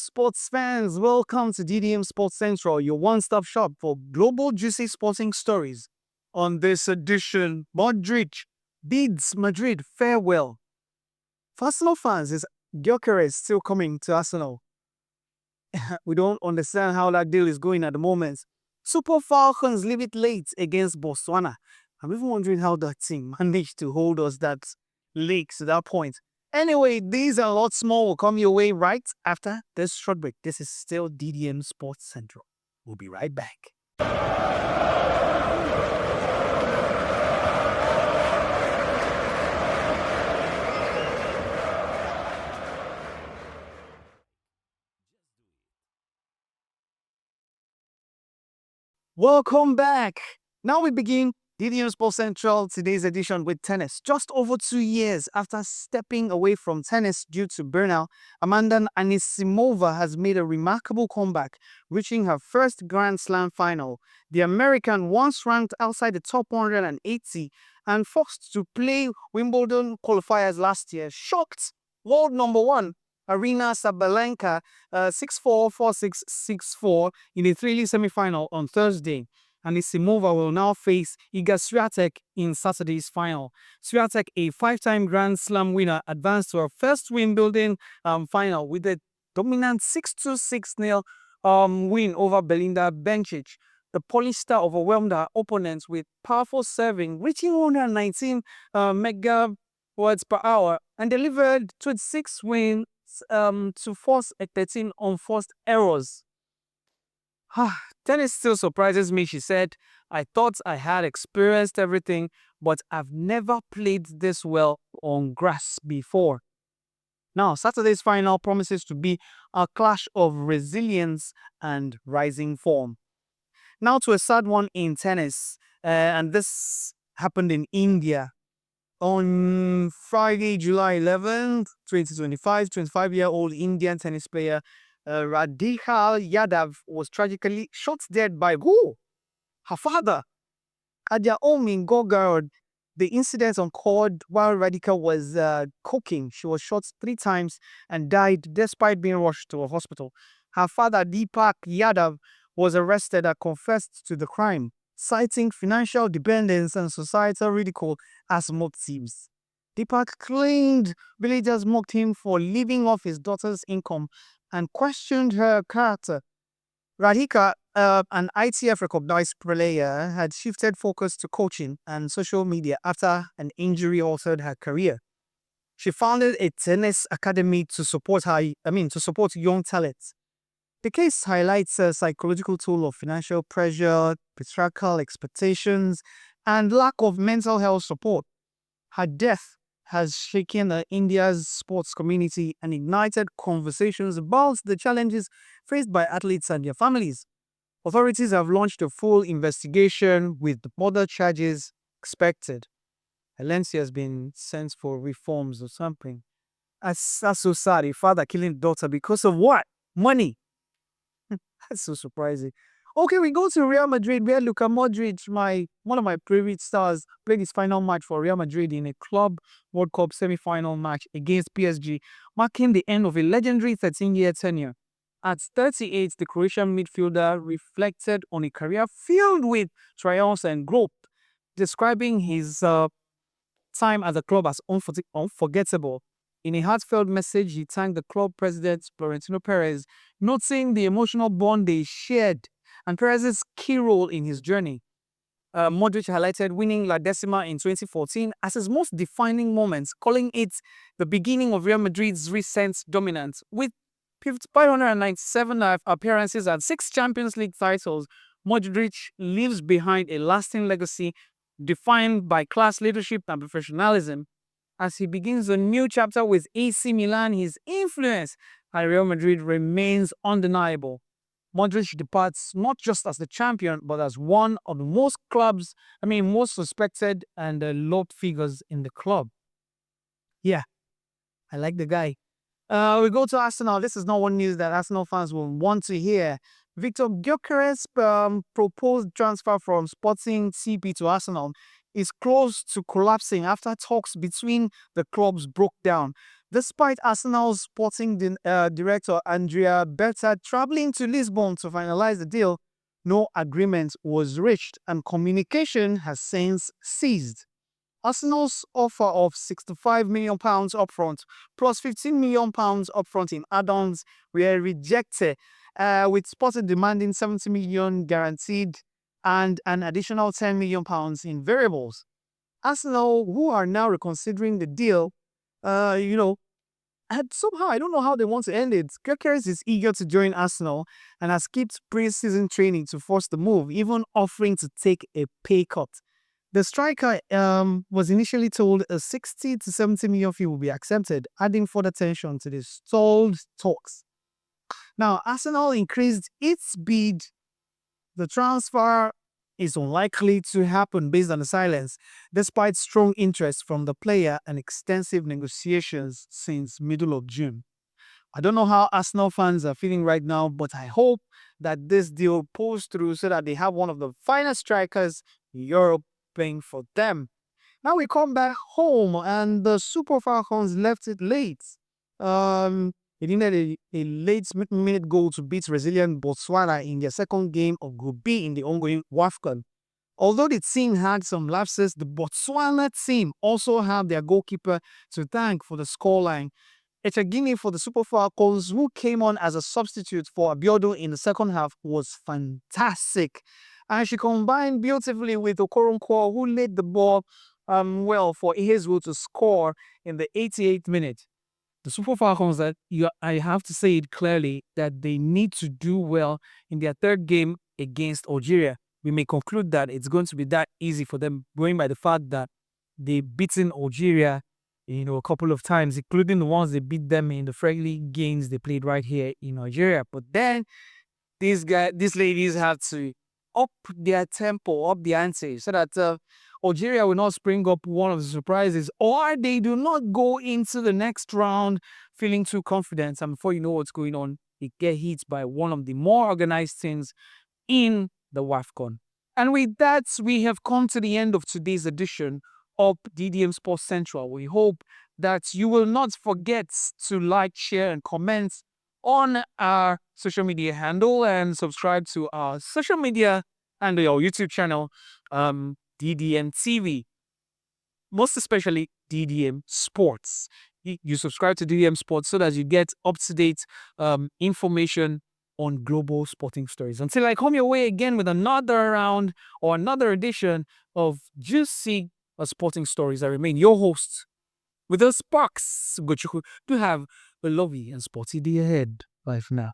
sports fans, welcome to DDM Sports Central, your one-stop shop for global juicy sporting stories. On this edition, Modric bids Madrid farewell. For Arsenal fans, is Gyokeres still coming to Arsenal? We don't understand how that deal is going at the moment. Super Falcons leave it late against Botswana. I'm even wondering how that team managed to hold us that late to that point. Anyway, these and lots more will come your way right after this short break. This is still DDM Sports Central. We'll be right back. Welcome back. Now we begin DDM Sports Central, today's edition with tennis. Just over 2 years after stepping away from tennis due to burnout, Amanda Anisimova has made a remarkable comeback, reaching her first Grand Slam final. The American, once ranked outside the top 180 and forced to play Wimbledon qualifiers last year, shocked world number one Arina Sabalenka 6-4, 4-6, 6-4 in the three-league semi-final on Thursday. Anisimova will now face Iga Swiatek in Saturday's final. Swiatek, a five-time Grand Slam winner, advanced to her first Wimbledon final with a dominant 6-2, 6-0 win over Belinda Bencic. The Polish star overwhelmed her opponents with powerful serving, reaching 119 megawatts per hour, and delivered 26 wins to force a 13 unforced errors. Tennis still surprises me, she said. I thought I had experienced everything, but I've never played this well on grass before. Now, Saturday's final promises to be a clash of resilience and rising form. Now to a sad one in tennis, and this happened in India. On Friday, July 11th, 2025, 25-year-old Indian tennis player Radhika Yadav was tragically shot dead by who? Her father. At their home in Gorgarod, the incident occurred while Radhika was cooking. She was shot 3 times and died despite being rushed to a hospital. Her father, Deepak Yadav, was arrested and confessed to the crime, citing financial dependence and societal ridicule as motives. Deepak claimed villagers mocked him for living off his daughter's income and questioned her character. Radhika, an ITF-recognized player, had shifted focus to coaching and social media after an injury altered her career. She founded a tennis academy to support young talents. The case highlights a psychological toll of financial pressure, patriarchal expectations, and lack of mental health support. Her death has shaken India's sports community and ignited conversations about the challenges faced by athletes and their families. Authorities have launched a full investigation with further charges expected. Alensi has been sent for reforms or something. That's so sad. A father killing daughter because of what? Money. That's so surprising. Okay, we go to Real Madrid where Luka Modric, one of my favorite stars, played his final match for Real Madrid in a Club World Cup semi-final match against PSG, marking the end of a legendary 13-year tenure. At 38, the Croatian midfielder reflected on a career filled with triumphs and growth, describing his time at the club as unforgettable. In a heartfelt message, he thanked the club president, Florentino Perez, noting the emotional bond they shared and Perez's key role in his journey. Modric highlighted winning La Decima in 2014 as his most defining moment, calling it the beginning of Real Madrid's recent dominance. With 597 appearances and 6 Champions League titles, Modric leaves behind a lasting legacy defined by class, leadership, and professionalism. As he begins a new chapter with AC Milan, his influence at Real Madrid remains undeniable. Modric departs not just as the champion, but as one of the most respected and loved figures in the club. Yeah, I like the guy. We go to Arsenal. This is not one news that Arsenal fans will want to hear. Victor Gyokeres' proposed transfer from Sporting CP to Arsenal is close to collapsing after talks between the clubs broke down. Despite Arsenal's sporting director Andrea Berta traveling to Lisbon to finalize the deal, no agreement was reached and communication has since ceased. Arsenal's offer of £65 million upfront plus £15 million upfront in add-ons were rejected, with Sporting demanding £70 million guaranteed and an additional £10 million in variables. Arsenal, who are now reconsidering the deal, and somehow I don't know how they want to end it. Gyokeres is eager to join Arsenal and has skipped pre-season training to force the move, even offering to take a pay cut. The striker was initially told a 60 to 70 million fee will be accepted, adding further tension to the stalled talks. Now, Arsenal increased its bid. The transfer is unlikely to happen based on the silence, despite strong interest from the player and extensive negotiations since middle of June. I don't know how Arsenal fans are feeling right now, but I hope that this deal pulls through so that they have one of the finest strikers in Europe playing for them. Now we come back home and the Super Falcons left it late. They needed a late-minute goal to beat resilient Botswana in their second game of Group B in the ongoing WAFCON. Although the team had some lapses, the Botswana team also have their goalkeeper to thank for the scoreline. Echegini for the Super Falcons, who came on as a substitute for Abiodun in the second half, was fantastic. And she combined beautifully with Okoronkwo, who laid the ball well for Hazelwood to score in the 88th minute. The Super Falcons, I have to say it clearly, that they need to do well in their third game against Algeria. We may conclude that it's going to be that easy for them, going by the fact that they've beaten Algeria, a couple of times, including the ones they beat them in the friendly games they played right here in Nigeria. But then these ladies have to up their tempo, up the ante, so that Algeria will not spring up one of the surprises, or they do not go into the next round feeling too confident, and before you know what's going on, they get hit by one of the more organized teams in the WAFCON. And with that, we have come to the end of today's edition of DDM Sports Central. We hope that you will not forget to like, share, and comment on our social media handle and subscribe to our social media and our YouTube channel, DDM TV, most especially DDM Sports. You subscribe to DDM Sports so that you get up-to-date information on global sporting stories. Until I come your way again with another round or another edition of Juicy Sporting Stories, I remain your host with the sparks. Gochuku, to have a lovely and sporty day ahead. Bye for now.